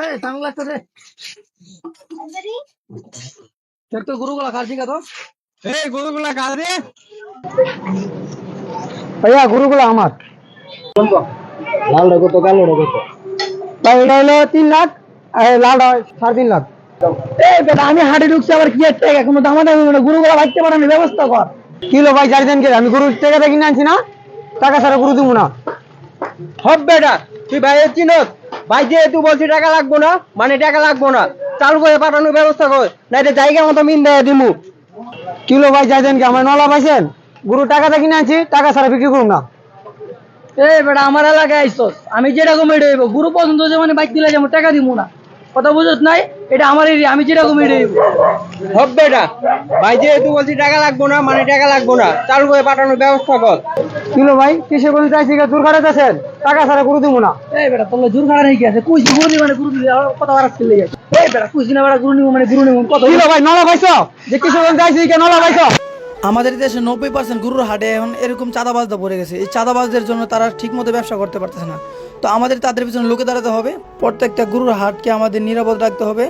এই টান লাগছে রে। দেখ তো গরুগুলা খাসি কত? এই গরুগুলা কার রে? ভাইয়া গরুগুলা আমার। লালটা কত কালোটা কত? ভাই এটা হলো 3 লাখ আর লালটা 3.5 লাখ। এই বেটা আমি হাটে ঢুকছি আবার কি একটা কোনো দামাদামি মানে গরুগুলা বাঁচতে পারে ব্যবস্থা কর। কিলো ভাই 4 দিন কে আমি গরুর টাকা কিনে আনছি না, টাকা ছাড়া গরু দিব না। হব বেটা, তুই ভাইয়ের চিনত? ভাই যেহেতু বলছি টাকা লাগবো না, মানে টাকা লাগবো না, চালু করে পাঠানোর ব্যবস্থা কর, নাই তো জায়গা মতো মিন দেয় দিমু। কিলো ভাই 4 দিন কে আমার নলা পাইছেন, গরু টাকাটা কিনে আনছি, টাকা ছাড়া বিক্রি করুন না। এই বেটা আমার এলাকায় আইসস, আমি যেরকম এটা হইব গরু পছন্দ হচ্ছে মানে বাইক দিলে যেমন টাকা দিব না, কথা বুঝছ নাই? এটা আমার এরিয়া, আমি যেরকম এটা হইব। হব বেটা, ভাই যেহেতু বলছি টাকা লাগবো না, মানে টাকা লাগবো না, চালু করে পাঠানোর ব্যবস্থা কর। কিলো ভাই কিসে গরু চাইছি জোর খাটাতেছেন, টাকা ছাড়া গরু দিব না। এই বেটা তোর জোর খাটা নেই কি আছে, কুইছি গরু মানে গরু দিলে কথা বাড়াস চলে গেছে। এই বেটা কুইছি না বেটা গরু নিব মানে গরু নিব কত। কিলো ভাই নলা পাইছো যে কিশোরগঞ্জ চাইছি কে নলা পাইছো? আমাদের দেশে 90% গরুর হাটে এখন এরকম চাঁদাবাজরা পড়ে গেছে। এই চাঁদাবাজদের জন্য তারা ঠিক মতো ব্যবসা করতে পারতেছে না। তো আমাদের তাদের পিছনে লোকে দাঁড়াতে হবে, প্রত্যেকটা গরুর হাটকে আমাদের নিরাপদ রাখতে হবে।